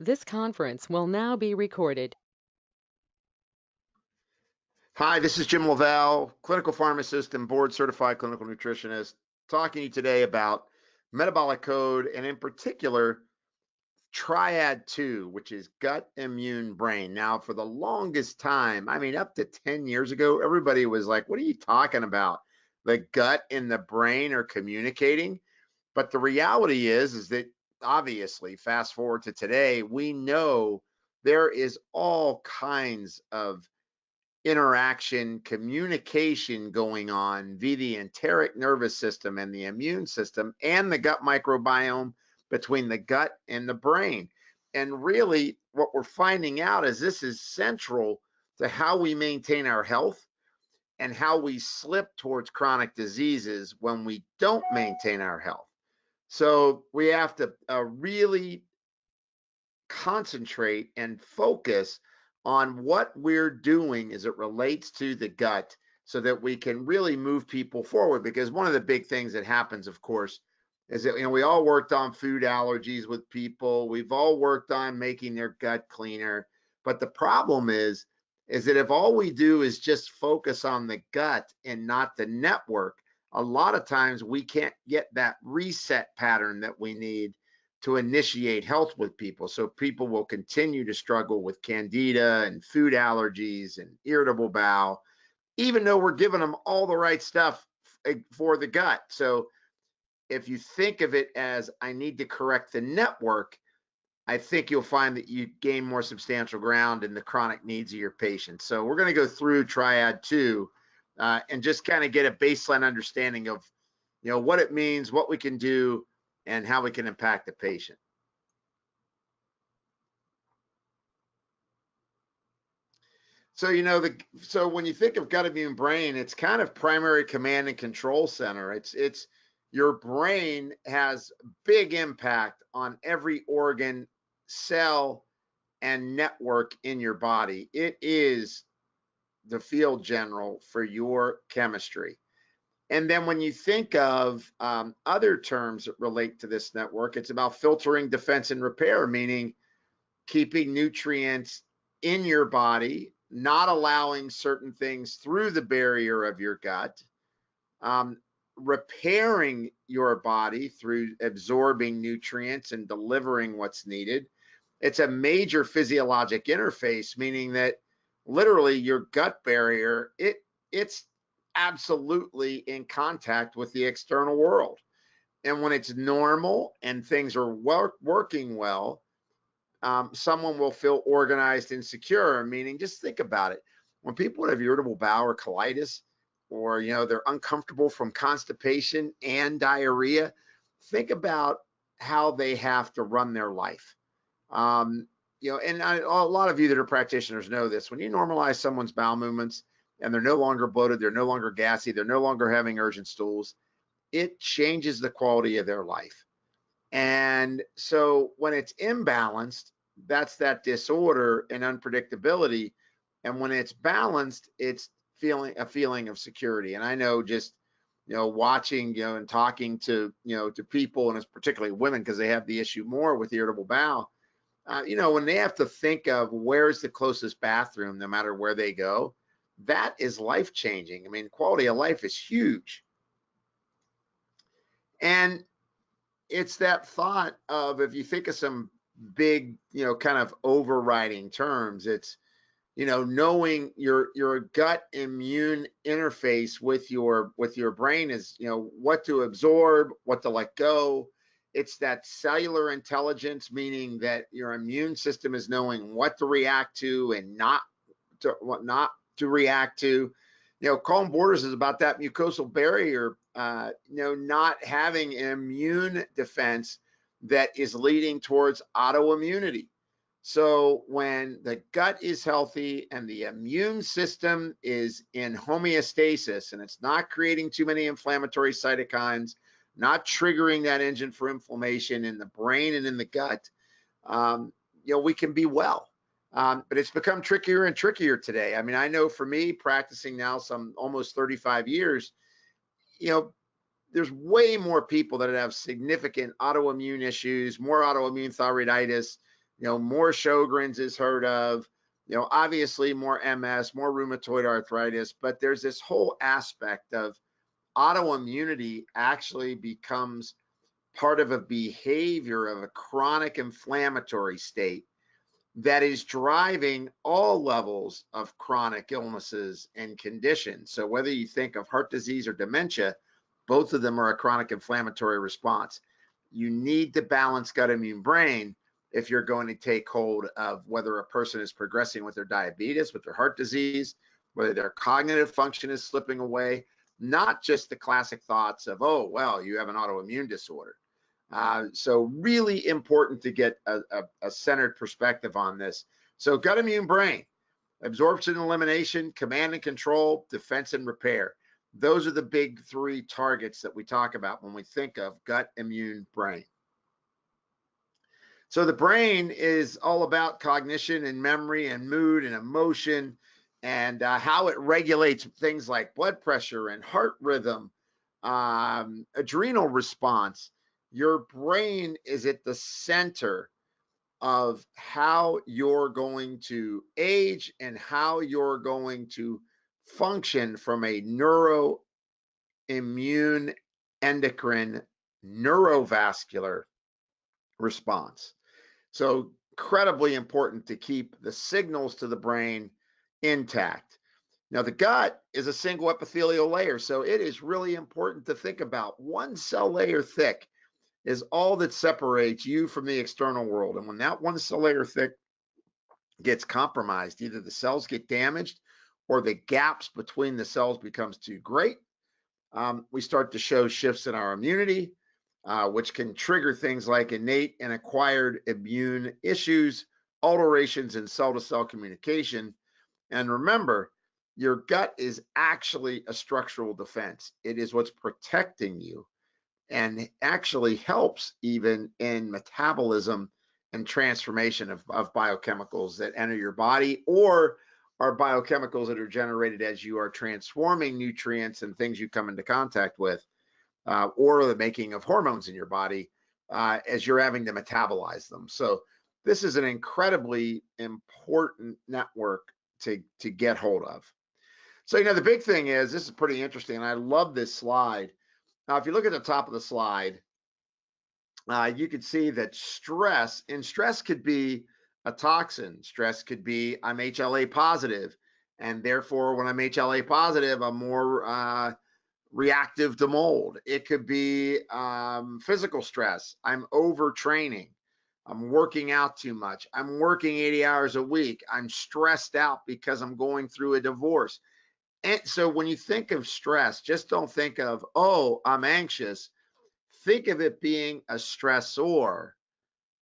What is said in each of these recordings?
This conference will now be recorded. Hi, this is Jim LaValle, clinical pharmacist and board certified clinical nutritionist, talking to you today about metabolic code and in particular Triad 2, which is gut, immune, brain. Now, for the longest time, I mean, up to 10 years ago, everybody was like, what are you talking about? The gut and the brain are communicating. But the reality is that obviously, fast forward to today, we know there is all kinds of interaction, communication going on via the enteric nervous system and the immune system and the gut microbiome between the gut and the brain. And really, what we're finding out is this is central to how we maintain our health and how we slip towards chronic diseases when we don't maintain our health. So we have to really concentrate and focus on what we're doing as it relates to the gut so that we can really move people forward. Because one of the big things that happens, of course, is that we all worked on food allergies with people. We've all worked on making their gut cleaner. But the problem is that if all we do is just focus on the gut and not the network, a lot of times we can't get that reset pattern that we need to initiate health with people. So people will continue to struggle with candida and food allergies and irritable bowel, even though we're giving them all the right stuff for the gut. So if you think of it as I need to correct the network, I think you'll find that you gain more substantial ground in the chronic needs of your patients. So we're going to go through Triad 2 and just kind of get a baseline understanding of, what it means, what we can do, and how we can impact the patient. So, so when you think of gut immune brain, it's kind of primary command and control center. It's your brain has big impact on every organ, cell, and network in your body. It is the field general for your chemistry. And then when you think of other terms that relate to this network, it's about filtering, defense, and repair, meaning keeping nutrients in your body, not allowing certain things through the barrier of your gut, repairing your body through absorbing nutrients and delivering what's needed. It's a major physiologic interface, meaning that literally your gut barrier, it's absolutely in contact with the external world. And when it's normal and things are working well, someone will feel organized and secure, meaning just think about it. When people have irritable bowel or colitis, or they're uncomfortable from constipation and diarrhea, think about how they have to run their life. And a lot of you that are practitioners know this. When you normalize someone's bowel movements and they're no longer bloated, they're no longer gassy, they're no longer having urgent stools, it changes the quality of their life. And so when it's imbalanced, that's that disorder and unpredictability. And when it's balanced, it's a feeling of security. And I know just, watching, and talking to, to people, and it's particularly women because they have the issue more with irritable bowel. When they have to think of where's the closest bathroom, no matter where they go, that is life changing. I mean, quality of life is huge. And it's that thought of, if you think of some big, kind of overriding terms, it's, knowing your gut immune interface with your brain is, what to absorb, what to let go. It's that cellular intelligence, meaning that your immune system is knowing what to react to and what not to react to. Calm borders is about that mucosal barrier, not having an immune defense that is leading towards autoimmunity. So when the gut is healthy and the immune system is in homeostasis and it's not creating too many inflammatory cytokines, not triggering that engine for inflammation in the brain and in the gut, we can be well. But it's become trickier and trickier today. I mean, I know for me, practicing now some almost 35 years, there's way more people that have significant autoimmune issues, more autoimmune thyroiditis, more Sjogren's is heard of, obviously more MS, more rheumatoid arthritis, but there's this whole aspect of autoimmunity actually becomes part of a behavior of a chronic inflammatory state that is driving all levels of chronic illnesses and conditions. So whether you think of heart disease or dementia, both of them are a chronic inflammatory response. You need to balance gut immune brain if you're going to take hold of whether a person is progressing with their diabetes, with their heart disease, whether their cognitive function is slipping away, not just the classic thoughts of, oh, well, you have an autoimmune disorder. So really important to get a centered perspective on this. So gut immune brain, absorption and elimination, command and control, defense and repair. Those are the big three targets that we talk about when we think of gut immune brain. So the brain is all about cognition and memory and mood and emotion and how it regulates things like blood pressure and heart rhythm, adrenal response. Your brain is at the center of how you're going to age and how you're going to function from a neuroimmune, endocrine, neurovascular response. So incredibly important to keep the signals to the brain intact. Now, the gut is a single epithelial layer, so it is really important to think about one cell layer thick is all that separates you from the external world. And when that one cell layer thick gets compromised, either the cells get damaged or the gaps between the cells becomes too great, we start to show shifts in our immunity, which can trigger things like innate and acquired immune issues, alterations in cell-to-cell communication. And remember, your gut is actually a structural defense. It is what's protecting you and actually helps even in metabolism and transformation of biochemicals that enter your body, or are biochemicals that are generated as you are transforming nutrients and things you come into contact with, or the making of hormones in your body as you're having to metabolize them. So this is an incredibly important network to get hold of. So, the big thing is, this is pretty interesting, and I love this slide. Now, if you look at the top of the slide, you can see that stress could be a toxin. Stress could be, I'm HLA positive, and therefore when I'm HLA positive, I'm more reactive to mold. It could be physical stress. I'm overtraining. I'm working out too much. I'm working 80 hours a week. I'm stressed out because I'm going through a divorce. And so when you think of stress, just don't think of, oh, I'm anxious. Think of it being a stressor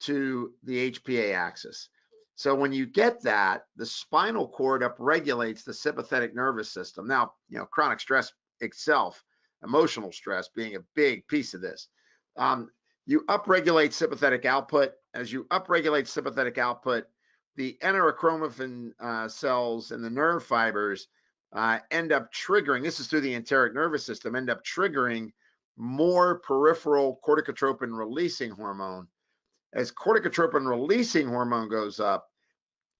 to the HPA axis. So when you get that, the spinal cord upregulates the sympathetic nervous system. Now, chronic stress itself, emotional stress being a big piece of this. You upregulate sympathetic output. As you upregulate sympathetic output, the enterochromaffin cells and the nerve fibers end up triggering, this is through the enteric nervous system, end up triggering more peripheral corticotropin releasing hormone. As corticotropin releasing hormone goes up,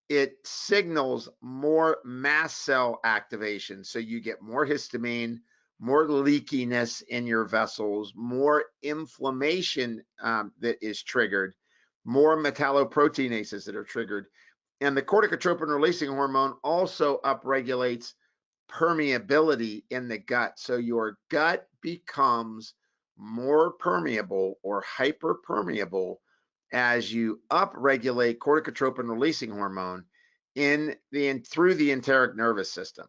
it signals more mast cell activation. So you get more histamine, more leakiness in your vessels, more inflammation that is triggered, more metalloproteinases that are triggered. And the corticotropin releasing hormone also upregulates permeability in the gut. So your gut becomes more permeable or hyperpermeable as you upregulate corticotropin releasing hormone through the enteric nervous system.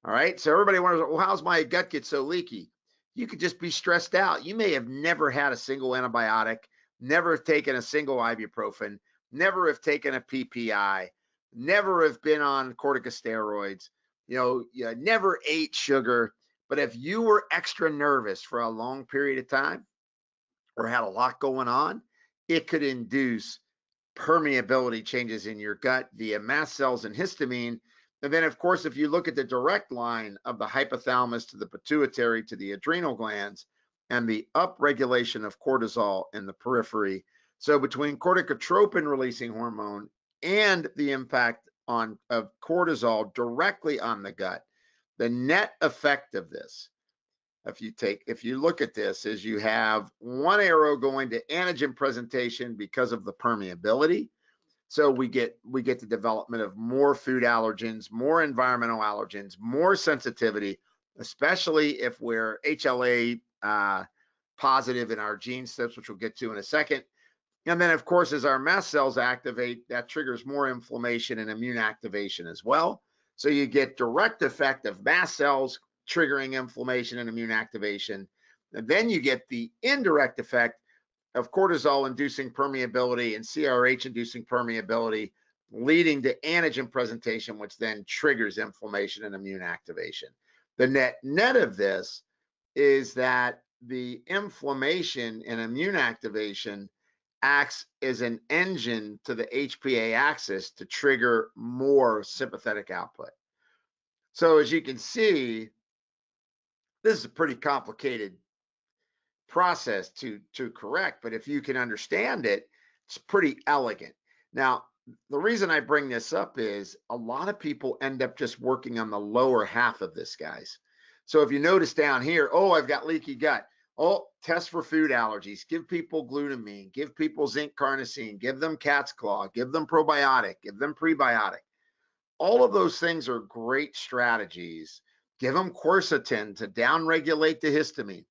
All right. So everybody wonders, well, how's my gut get so leaky? You could just be stressed out. You may have never had a single antibiotic, never have taken a single ibuprofen, never have taken a PPI, never have been on corticosteroids. You never ate sugar, but if you were extra nervous for a long period of time or had a lot going on, it could induce permeability changes in your gut via mast cells and histamine. And then, of course, if you look at the direct line of the hypothalamus to the pituitary to the adrenal glands and the upregulation of cortisol in the periphery, So between corticotropin releasing hormone and the impact of cortisol directly on the gut, the net effect of this, if you look at this, is you have one arrow going to antigen presentation because of the permeability. So we get the development of more food allergens, more environmental allergens, more sensitivity, especially if we're HLA positive in our gene snips, which we'll get to in a second. And then, of course, as our mast cells activate, that triggers more inflammation and immune activation as well. So you get direct effect of mast cells triggering inflammation and immune activation. And then you get the indirect effect of cortisol inducing permeability and CRH inducing permeability, leading to antigen presentation, which then triggers inflammation and immune activation. The net of this is that the inflammation and immune activation acts as an engine to the HPA axis to trigger more sympathetic output. So as you can see, this is a pretty complicated process to correct, but if you can understand it, it's pretty elegant. Now, the reason I bring this up is a lot of people end up just working on the lower half of this, guys. So if you notice down here, oh, I've got leaky gut. Oh, test for food allergies. Give people glutamine. Give people zinc carnosine. Give them cat's claw. Give them probiotic. Give them prebiotic. All of those things are great strategies. Give them quercetin to downregulate the histamine.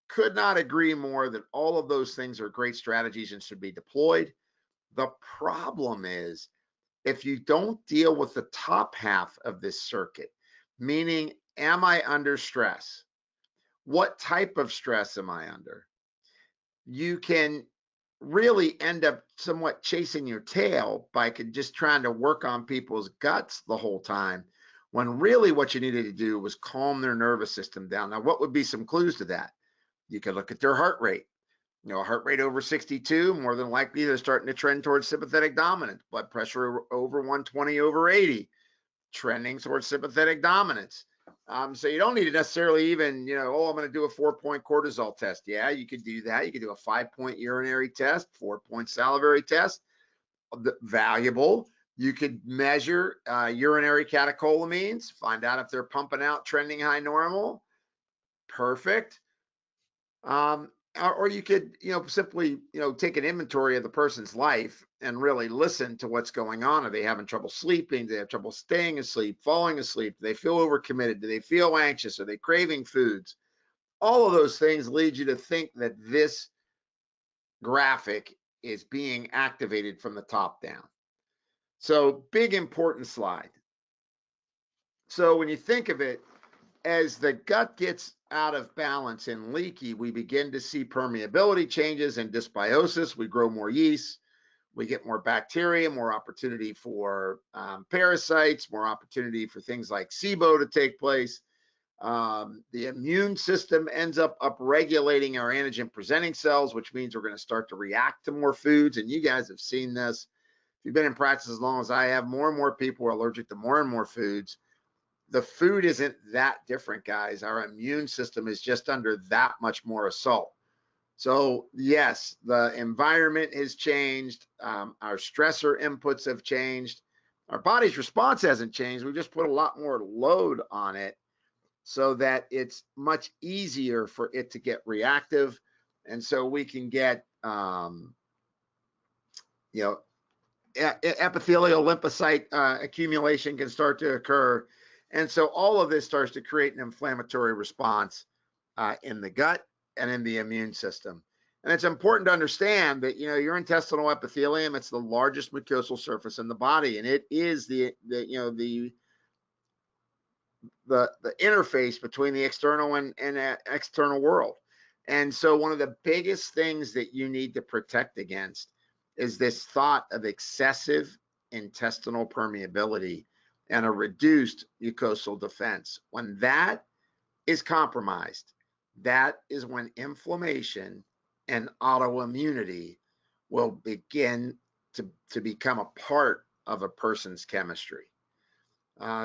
Could not agree more that all of those things are great strategies and should be deployed. The problem is if you don't deal with the top half of this circuit, meaning, am I under stress? What type of stress am I under? You can really end up somewhat chasing your tail by just trying to work on people's guts the whole time, when really what you needed to do was calm their nervous system down. Now, what would be some clues to that? You could look at their heart rate. You know, heart rate over 62, more than likely they're starting to trend towards sympathetic dominance. Blood pressure over 120/80, trending towards sympathetic dominance. So you don't need to necessarily even, oh, I'm going to do a 4-point cortisol test. Yeah, you could do that. You could do a 5-point urinary test, 4-point salivary test. Valuable. You could measure urinary catecholamines, find out if they're pumping out trending high normal. Perfect. Or you could, simply, take an inventory of the person's life and really listen to what's going on. Are they having trouble sleeping? Do they have trouble staying asleep, falling asleep? Do they feel overcommitted? Do they feel anxious? Are they craving foods? All of those things lead you to think that this graphic is being activated from the top down. So big, important slide. So when you think of it, as the gut gets out of balance and leaky, we begin to see permeability changes and dysbiosis. We grow more yeast, we get more bacteria, more opportunity for parasites, more opportunity for things like SIBO to take place. The immune system ends up upregulating our antigen presenting cells, which means we're going to start to react to more foods. And you guys have seen this. If you've been in practice as long as I have, more and more people are allergic to more and more foods. The food isn't that different, guys. Our immune system is just under that much more assault. So yes, the environment has changed. Our stressor inputs have changed. Our body's response hasn't changed. We just put a lot more load on it so that it's much easier for it to get reactive. And so we can get, epithelial lymphocyte accumulation can start to occur. And so all of this starts to create an inflammatory response in the gut and in the immune system. And it's important to understand that, your intestinal epithelium, it's the largest mucosal surface in the body, and it is the interface between the external and external world. And so one of the biggest things that you need to protect against is this thought of excessive intestinal permeability and a reduced mucosal defense. When that is compromised, that is when inflammation and autoimmunity will begin to become a part of a person's chemistry.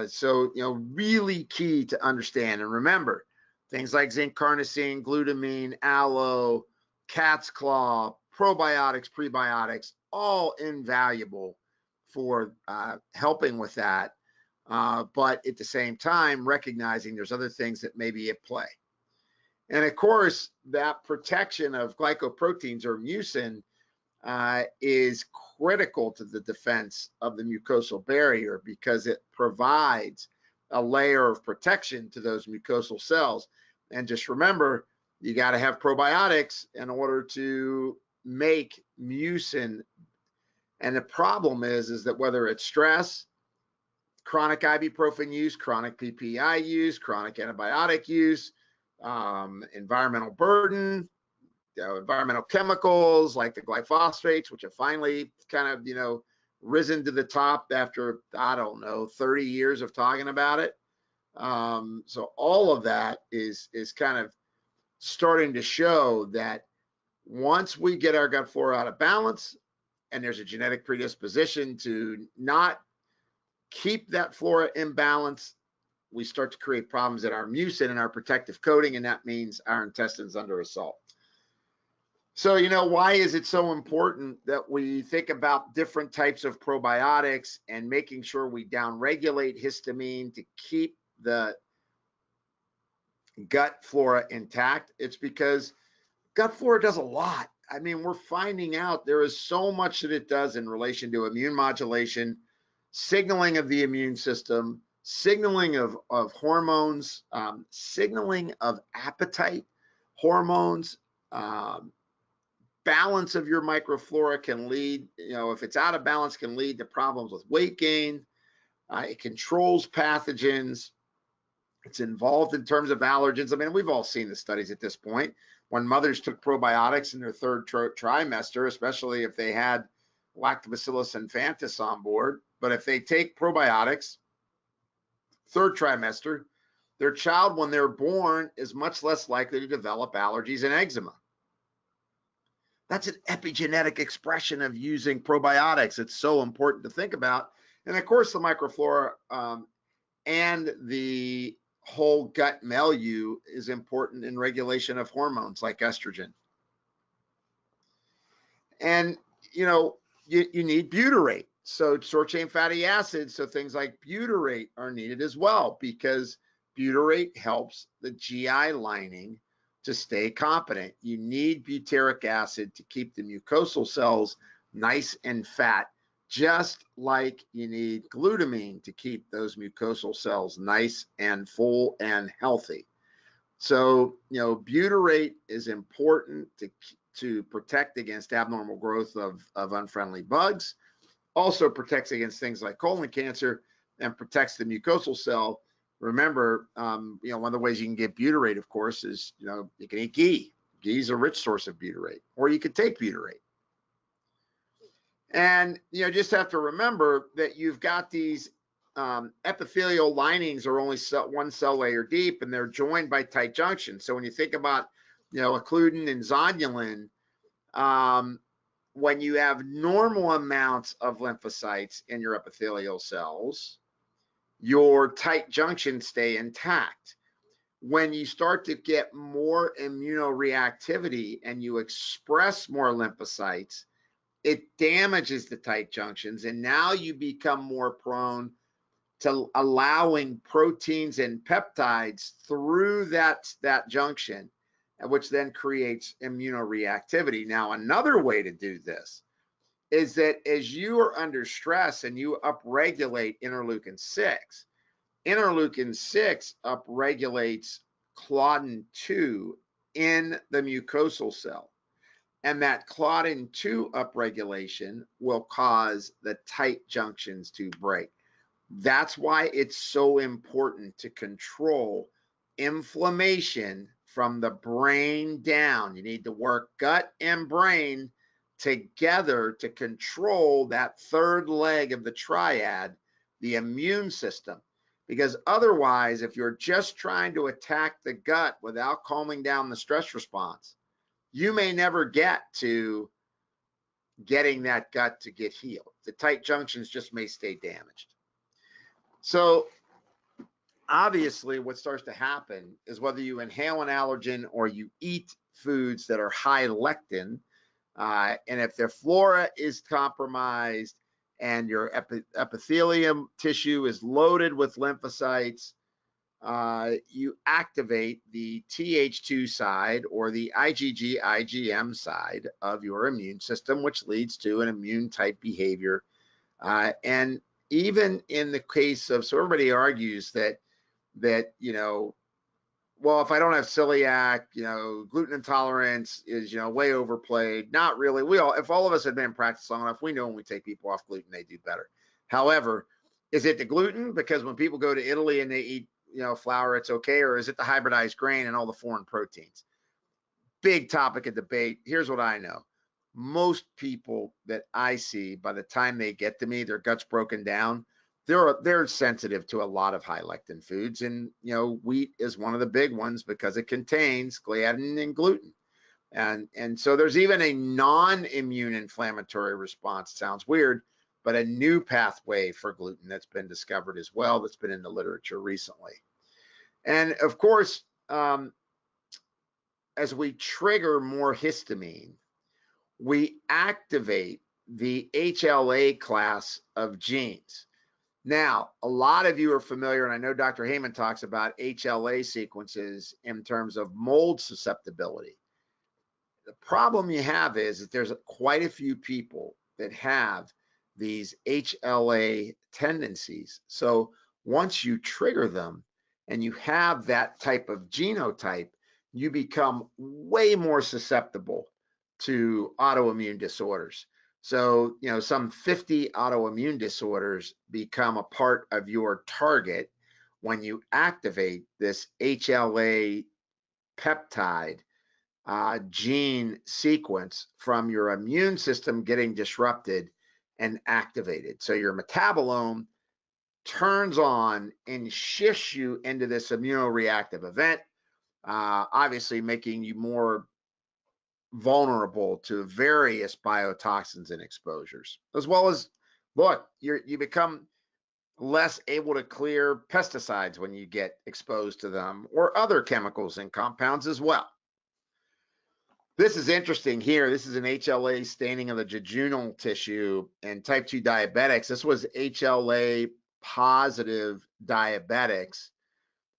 So, really key to understand. And remember, things like zinc carnosine, glutamine, aloe, cat's claw, probiotics, prebiotics, all invaluable for helping with that. But at the same time, recognizing there's other things that may be at play. And of course, that protection of glycoproteins or mucin is critical to the defense of the mucosal barrier because it provides a layer of protection to those mucosal cells. And just remember, you got to have probiotics in order to make mucin. And the problem is that whether it's stress, chronic ibuprofen use, chronic PPI use, chronic antibiotic use, environmental burden, environmental chemicals like the glyphosates, which have finally kind of, risen to the top after, I don't know, 30 years of talking about it. So all of that is kind of starting to show that once we get our gut flora out of balance and there's a genetic predisposition to not keep that flora in balance, we start to create problems in our mucin and our protective coating, and that means our intestines under assault. So, why is it so important that we think about different types of probiotics and making sure we downregulate histamine to keep the gut flora intact? It's because gut flora does a lot. I mean, we're finding out there is so much that it does in relation to immune modulation, signaling of the immune system, signaling of hormones, signaling of appetite hormones, balance of your microflora can lead, if it's out of balance, can lead to problems with weight gain. It controls pathogens. It's involved in terms of allergens. I mean, we've all seen the studies at this point. When mothers took probiotics in their third trimester, especially if they had Lactobacillus infantis on board, but if they take probiotics third trimester, their child, when they're born, is much less likely to develop allergies and eczema. That's an epigenetic expression of using probiotics. It's so important to think about. And of course, the microflora and the whole gut milieu is important in regulation of hormones like estrogen. And, you need butyrate. So short chain fatty acids, so things like butyrate are needed as well, because butyrate helps the GI lining to stay competent. You need butyric acid to keep the mucosal cells nice and fat, just like you need glutamine to keep those mucosal cells nice and full and healthy. So, butyrate is important to protect against abnormal growth of unfriendly bugs, also protects against things like colon cancer, and protects the mucosal cell. Remember, one of the ways you can get butyrate, of course, is, you can eat ghee. Ghee is a rich source of butyrate, or you could take butyrate. And, just have to remember that you've got these epithelial linings are only one cell layer deep, and they're joined by tight junctions. So when you think about, occludin and zonulin, when you have normal amounts of lymphocytes in your epithelial cells, your tight junctions stay intact. When you start to get more immunoreactivity and you express more lymphocytes, it damages the tight junctions, and now you become more prone to allowing proteins and peptides through that junction, which then creates immunoreactivity. Now, another way to do this is that as you are under stress and you upregulate interleukin 6, interleukin 6 upregulates claudin 2 in the mucosal cell. And that claudin 2 upregulation will cause the tight junctions to break. That's why it's so important to control inflammation from the brain down. You need to work gut and brain together to control that third leg of the triad, the immune system. Because otherwise, if you're just trying to attack the gut without calming down the stress response, you may never get to getting that gut to get healed. The tight junctions just may stay damaged. So obviously what starts to happen is whether you inhale an allergen or you eat foods that are high lectin, And if the flora is compromised and your epithelium tissue is loaded with lymphocytes, you activate the Th2 side or the IgG IgM side of your immune system, which leads to an immune type behavior. And even in the case of, so everybody argues that well, if I don't have celiac, gluten intolerance is, way overplayed. Not really. If all of us had been in practice long enough, we know when we take people off gluten, they do better. However, is it the gluten? Because when people go to Italy and they eat, flour, it's okay. Or is it the hybridized grain and all the foreign proteins? Big topic of debate. Here's what I know. Most people that I see, by the time they get to me, their gut's broken down. They're sensitive to a lot of high lectin foods, and wheat is one of the big ones because it contains gliadin and gluten, and so there's even a non-immune inflammatory response. Sounds weird, but a new pathway for gluten that's been discovered as well, that's been in the literature recently. And of course, as we trigger more histamine, we activate the HLA class of genes. Now, a lot of you are familiar, and I know Dr. Heyman talks about HLA sequences in terms of mold susceptibility. The problem you have is that there's quite a few people that have these HLA tendencies. So once you trigger them and you have that type of genotype, you become way more susceptible to autoimmune disorders. So, some 50 autoimmune disorders become a part of your target when you activate this HLA peptide gene sequence from your immune system getting disrupted and activated. So your metabolome turns on and shifts you into this immunoreactive event, obviously making you more vulnerable to various biotoxins and exposures, as well as, look, you become less able to clear pesticides when you get exposed to them, or other chemicals and compounds as well. This is interesting here. This is an HLA staining of the jejunal tissue in type 2 diabetics. This was HLA positive diabetics.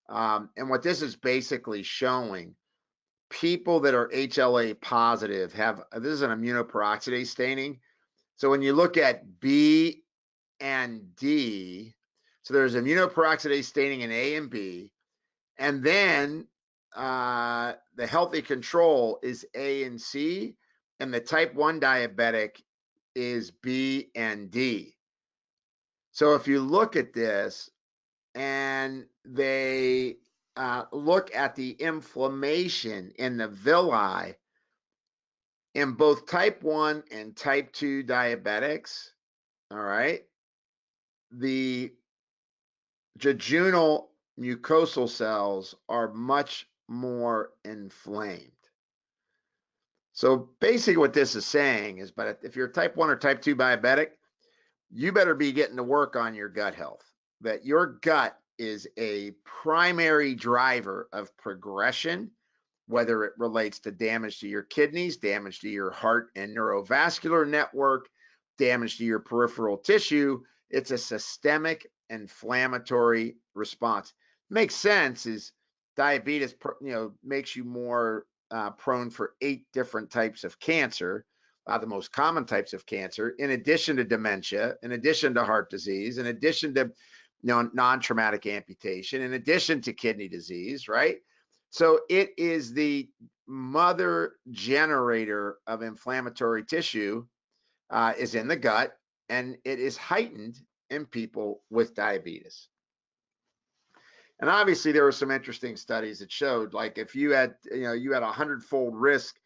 And what this is basically showing, people that are HLA positive this is an immunoperoxidase staining. So when you look at B and D, so there's immunoperoxidase staining in A and B, and then the healthy control is A and C, and the type 1 diabetic is B and D. So if you look at this and they look at the inflammation in the villi in both type 1 and type 2 diabetics, all right, the jejunal mucosal cells are much more inflamed. So basically what this is saying is, but if you're type 1 or type 2 diabetic, you better be getting to work on your gut health. That your gut is a primary driver of progression, whether it relates to damage to your kidneys, damage to your heart and neurovascular network, damage to your peripheral tissue. It's a systemic inflammatory response. Makes sense, is diabetes, makes you more prone for 8 different types of cancer, the most common types of cancer, in addition to dementia, in addition to heart disease, in addition to non-traumatic amputation, in addition to kidney disease, right? So it is the mother generator of inflammatory tissue, is in the gut, and it is heightened in people with diabetes. And obviously there were some interesting studies that showed, like, if you had, you had 100-fold risk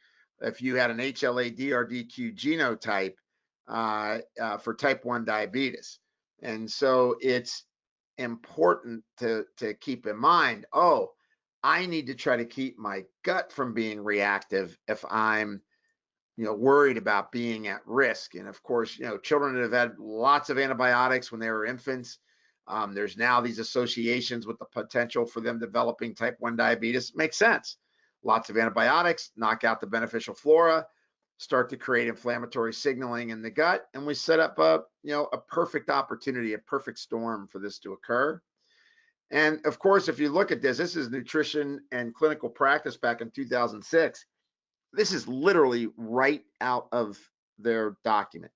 if you had an HLA-DRDQ genotype for type 1 diabetes. And so it's important to keep in mind, I need to try to keep my gut from being reactive if I'm worried about being at risk. And of course, children that have had lots of antibiotics when they were infants, there's now these associations with the potential for them developing type 1 diabetes. Makes sense. Lots of antibiotics knock out the beneficial flora. start to create inflammatory signaling in the gut, and we set up a perfect opportunity, a perfect storm for this to occur. And of course, if you look at this, this is Nutrition and Clinical Practice back in 2006. This is literally right out of their document.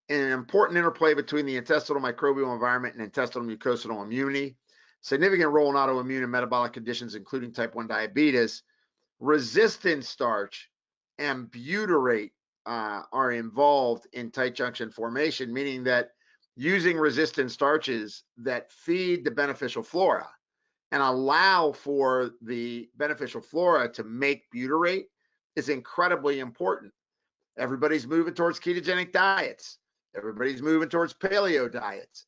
An important interplay between the intestinal microbial environment and intestinal mucosal immunity, significant role in autoimmune and metabolic conditions, including type 1 diabetes. Resistant starch and butyrate are involved in tight junction formation, meaning that using resistant starches that feed the beneficial flora and allow for the beneficial flora to make butyrate is incredibly important. Everybody's moving towards ketogenic diets. Everybody's moving towards paleo diets.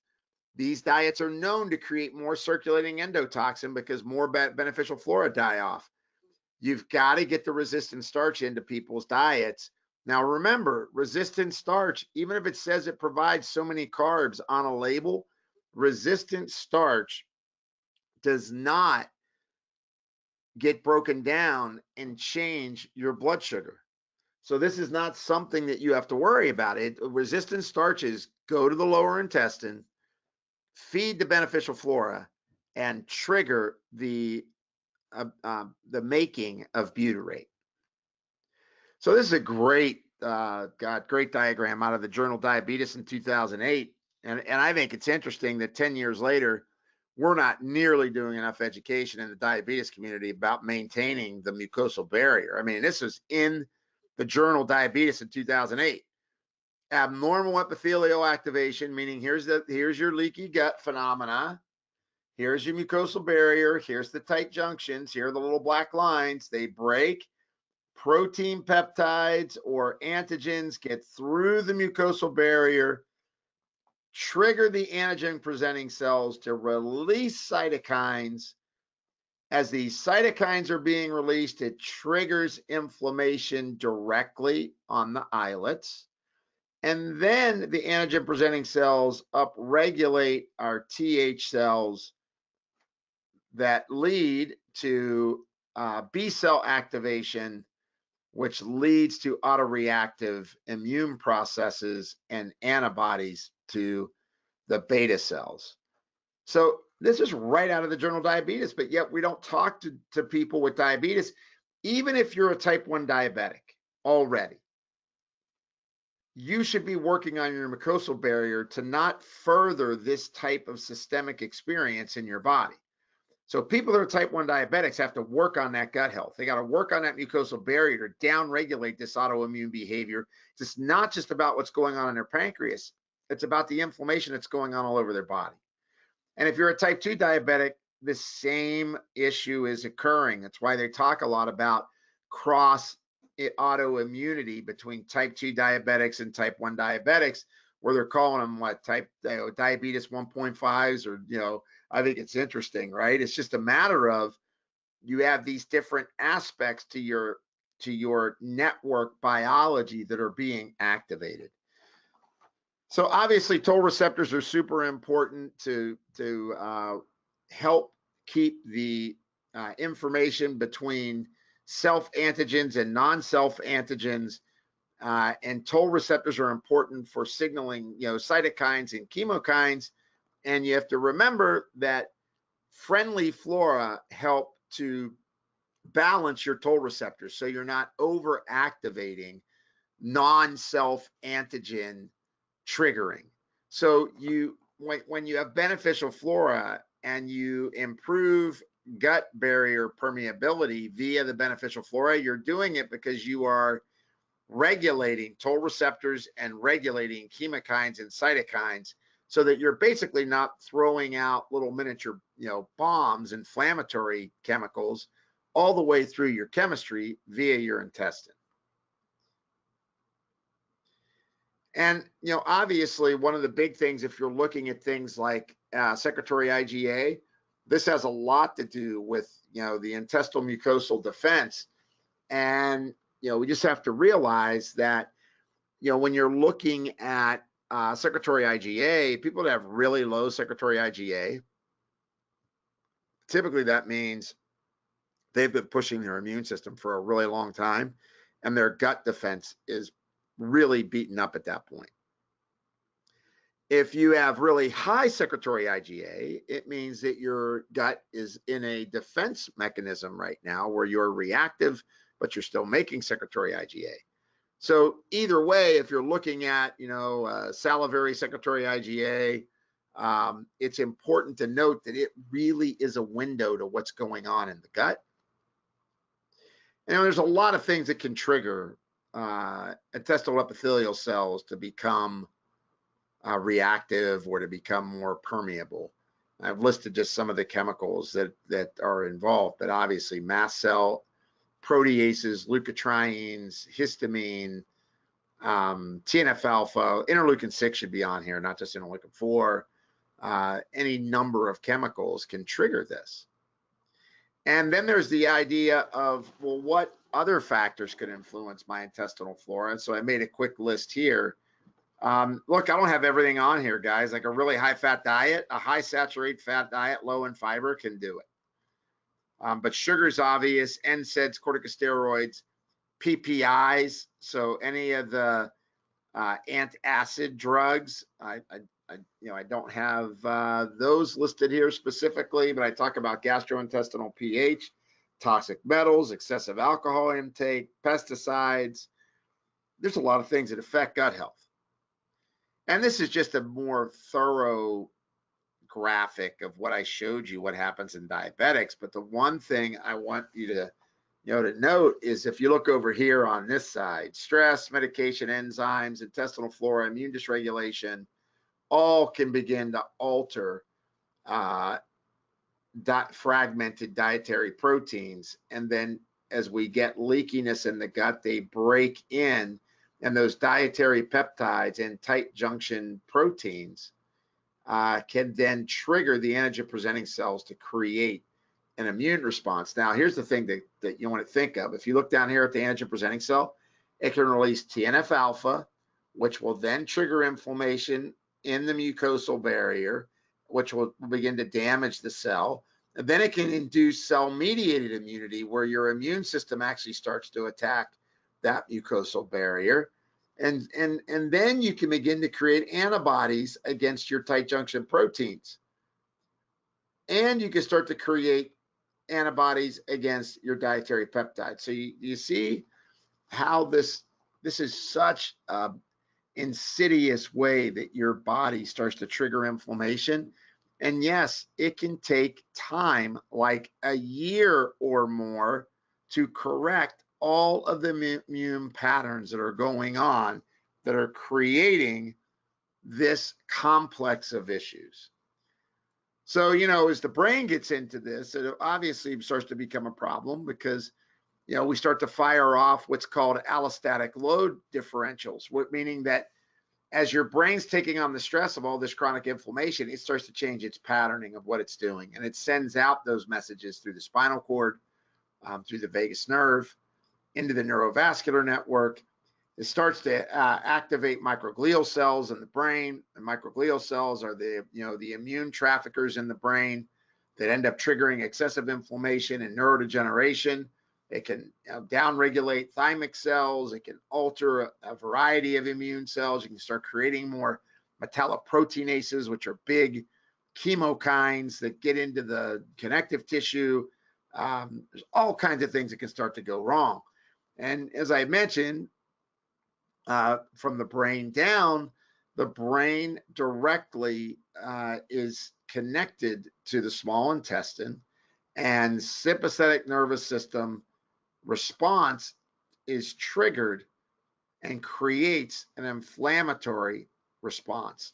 These diets are known to create more circulating endotoxin because more beneficial flora die off. You've got to get the resistant starch into people's diets. Now, remember, resistant starch, even if it says it provides so many carbs on a label, resistant starch does not get broken down and change your blood sugar. So this is not something that you have to worry about. Resistant starches go to the lower intestine, feed the beneficial flora, and trigger the making of butyrate. So this is a great diagram out of the journal Diabetes in 2008. And I think it's interesting that 10 years later, we're not nearly doing enough education in the diabetes community about maintaining the mucosal barrier. I mean, this was in the journal Diabetes in 2008. Abnormal epithelial activation, meaning here's your leaky gut phenomena. Here's your mucosal barrier. Here's the tight junctions. Here are the little black lines. They break. Protein peptides or antigens get through the mucosal barrier, trigger the antigen presenting cells to release cytokines. As these cytokines are being released, it triggers inflammation directly on the islets. And then the antigen presenting cells upregulate our Th cells that lead to B cell activation, which leads to autoreactive immune processes and antibodies to the beta cells. So this is right out of the journal Diabetes, but yet we don't talk to people with diabetes. Even if you're a type 1 diabetic already, you should be working on your mucosal barrier to not further this type of systemic experience in your body. So people that are type 1 diabetics have to work on that gut health. They got to work on that mucosal barrier to downregulate this autoimmune behavior. It's not just about what's going on in their pancreas. It's about the inflammation that's going on all over their body. And if you're a type 2 diabetic, the same issue is occurring. That's why they talk a lot about cross autoimmunity between type 2 diabetics and type 1 diabetics, where they're calling them diabetes 1.5s, or I think it's interesting, right? It's just a matter of you have these different aspects to your network biology that are being activated. So obviously, toll receptors are super important to help keep the information between self antigens and non-self antigens. And toll receptors are important for signaling, cytokines and chemokines. And you have to remember that friendly flora help to balance your toll receptors, so you're not over activating non-self antigen triggering. So when you have beneficial flora and you improve gut barrier permeability via the beneficial flora, you're doing it because you are regulating toll receptors and regulating chemokines and cytokines, so that you're basically not throwing out little miniature, bombs, inflammatory chemicals all the way through your chemistry via your intestine. And, obviously, one of the big things, if you're looking at things like secretory IgA, this has a lot to do with, the intestinal mucosal defense. And, we just have to realize that, when you're looking at secretory IgA, people that have really low secretory IgA, typically that means they've been pushing their immune system for a really long time. and their gut defense is really beaten up at that point. If you have really high secretory IgA, it means that your gut is in a defense mechanism right now where you're reactive, but you're still making secretory IgA. So either way, if you're looking at, salivary secretory IgA, it's important to note that it really is a window to what's going on in the gut. And there's a lot of things that can trigger intestinal epithelial cells to become reactive or to become more permeable. I've listed just some of the chemicals that are involved, but obviously mast cell, proteases, leukotrienes, histamine, TNF alpha, interleukin 6 should be on here, not just interleukin 4. Any number of chemicals can trigger this. And then there's the idea of, well, what other factors could influence my intestinal flora? And so I made a quick list here. Look, I don't have everything on here, guys. Like a really high fat diet, a high saturated fat diet, low in fiber can do it. But sugar's obvious, NSAIDs, corticosteroids, PPIs. So any of the antacid drugs, I don't have those listed here specifically, but I talk about gastrointestinal pH, toxic metals, excessive alcohol intake, pesticides. There's a lot of things that affect gut health. And this is just a more thorough graphic of what I showed you, what happens in diabetics. But the one thing I want you to note is if you look over here on this side, stress, medication, enzymes, intestinal flora, immune dysregulation, all can begin to alter fragmented dietary proteins. And then as we get leakiness in the gut, they break in, and those dietary peptides and tight junction proteins can then trigger the antigen presenting cells to create an immune response. Now, here's the thing that you want to think of. If you look down here at the antigen presenting cell, it can release TNF alpha, which will then trigger inflammation in the mucosal barrier, which will begin to damage the cell. And then it can induce cell-mediated immunity, where your immune system actually starts to attack that mucosal barrier. And then you can begin to create antibodies against your tight junction proteins. And you can start to create antibodies against your dietary peptides. So you see how this is such an insidious way that your body starts to trigger inflammation. And yes, it can take time, like a year or more, to correct all of the immune patterns that are going on that are creating this complex of issues. So, as the brain gets into this, it obviously starts to become a problem because, we start to fire off what's called allostatic load differentials, meaning that as your brain's taking on the stress of all this chronic inflammation, it starts to change its patterning of what it's doing. And it sends out those messages through the spinal cord, through the vagus nerve, into the neurovascular network. It starts to activate microglial cells in the brain. And microglial cells are the immune traffickers in the brain that end up triggering excessive inflammation and neurodegeneration. It can downregulate thymic cells. It can alter a variety of immune cells. You can start creating more metalloproteinases, which are big chemokines that get into the connective tissue. There's all kinds of things that can start to go wrong. And as I mentioned, from the brain down, the brain directly is connected to the small intestine, and sympathetic nervous system response is triggered and creates an inflammatory response.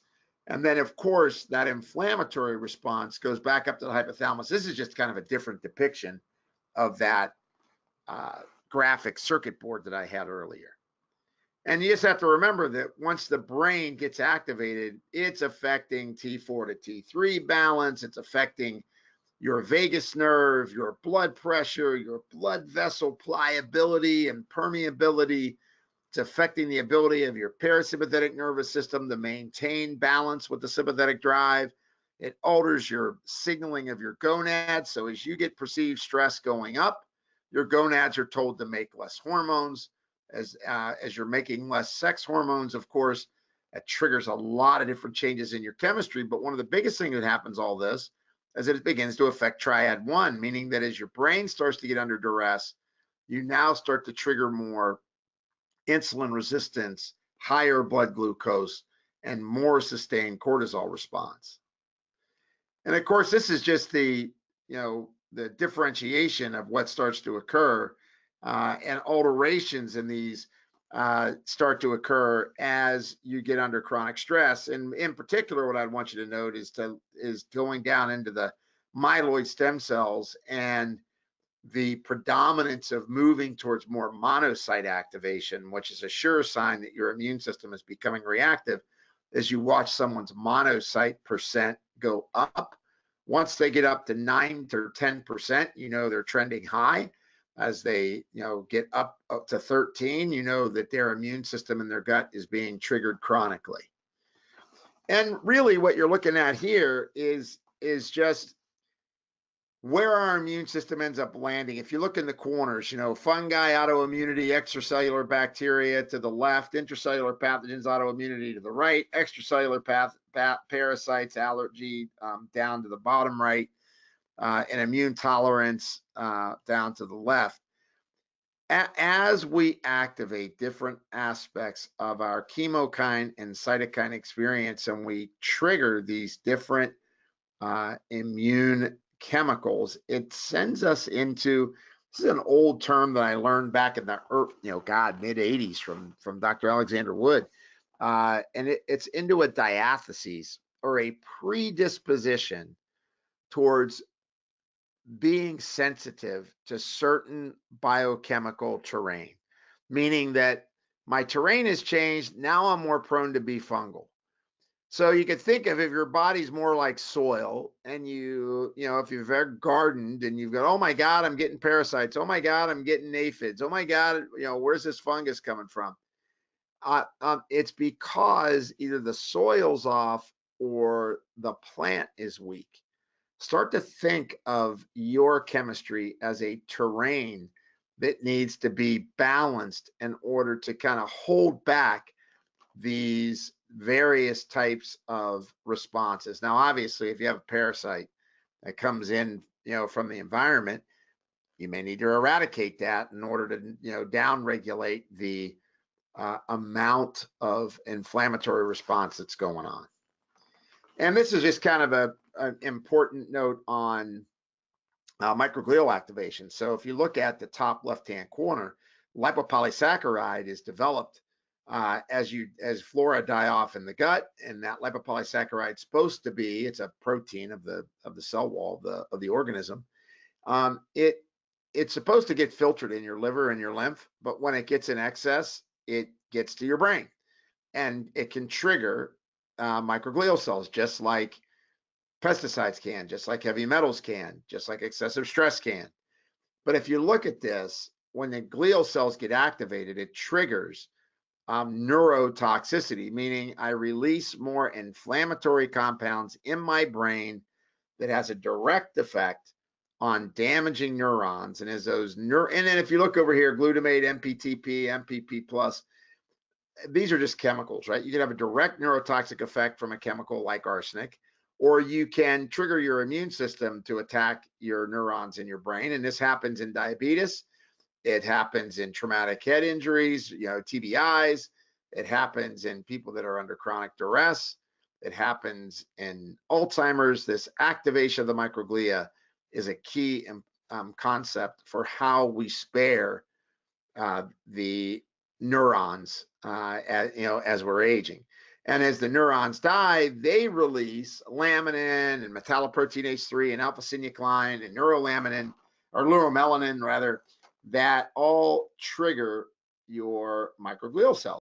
And then, of course, that inflammatory response goes back up to the hypothalamus. This is just kind of a different depiction of that graphic circuit board that I had earlier. And you just have to remember that once the brain gets activated, it's affecting T4 to T3 balance. It's affecting your vagus nerve, your blood pressure, your blood vessel pliability and permeability. It's affecting the ability of your parasympathetic nervous system to maintain balance with the sympathetic drive. It alters your signaling of your gonads. So as you get perceived stress going up, your gonads are told to make less hormones. as you're making less sex hormones, of course, that triggers a lot of different changes in your chemistry. But one of the biggest things that happens all this is that it begins to affect Triad 1, meaning that as your brain starts to get under duress, you now start to trigger more insulin resistance, higher blood glucose, and more sustained cortisol response. And of course, this is just the differentiation of what starts to occur, and alterations in these start to occur as you get under chronic stress. And in particular, what I'd want you to note is going down into the myeloid stem cells and the predominance of moving towards more monocyte activation, which is a sure sign that your immune system is becoming reactive, as you watch someone's monocyte percent go up. Once they get up to 9 to 10%, they're trending high. As they get up to 13, that their immune system in their gut is being triggered chronically. And really what you're looking at here is just where our immune system ends up landing. If you look in the corners, fungi, autoimmunity, extracellular bacteria to the left, intracellular pathogens, autoimmunity to the right, extracellular parasites, allergy down to the bottom right, and immune tolerance down to the left. As we activate different aspects of our chemokine and cytokine experience, and we trigger these different immune chemicals, it sends us into, this is an old term that I learned back in the mid 80s from Dr. Alexander Wood, and it's into a diathesis, or a predisposition towards being sensitive to certain biochemical terrain, meaning that my terrain has changed. Now I'm more prone to be fungal. So you could think of, if your body's more like soil, and if you've ever gardened and you've got, oh my God, I'm getting parasites. Oh my God, I'm getting aphids. Oh my God, where's this fungus coming from? It's because either the soil's off or the plant is weak. Start to think of your chemistry as a terrain that needs to be balanced in order to kind of hold back these various types of responses. Now, obviously, if you have a parasite that comes in, from the environment, you may need to eradicate that in order to, downregulate the amount of inflammatory response that's going on. And this is just kind of an important note on microglial activation. So if you look at the top left-hand corner, lipopolysaccharide is developed as Flora die off in the gut, and that lipopolysaccharide is supposed to be, it's a protein of the cell wall of the organism. It's supposed to get filtered in your liver and your lymph, but when it gets in excess, it gets to your brain, and it can trigger microglial cells, just like pesticides can, just like heavy metals can, just like excessive stress can. But if you look at this, when the glial cells get activated, it triggers neurotoxicity, meaning I release more inflammatory compounds in my brain that has a direct effect on damaging neurons. And as those and then if you look over here, glutamate, MPTP, MPP plus, these are just chemicals, right? You can have a direct neurotoxic effect from a chemical like arsenic, or you can trigger your immune system to attack your neurons in your brain. And this happens in diabetes. It happens in traumatic head injuries, TBIs. It happens in people that are under chronic duress. It happens in Alzheimer's. This activation of the microglia is a key concept for how we spare the neurons as we're aging. And as the neurons die, they release laminin and metalloproteinase 3 and alpha-synuclein and neurolaminin, or neuromelanin rather, that all trigger your microglial cells.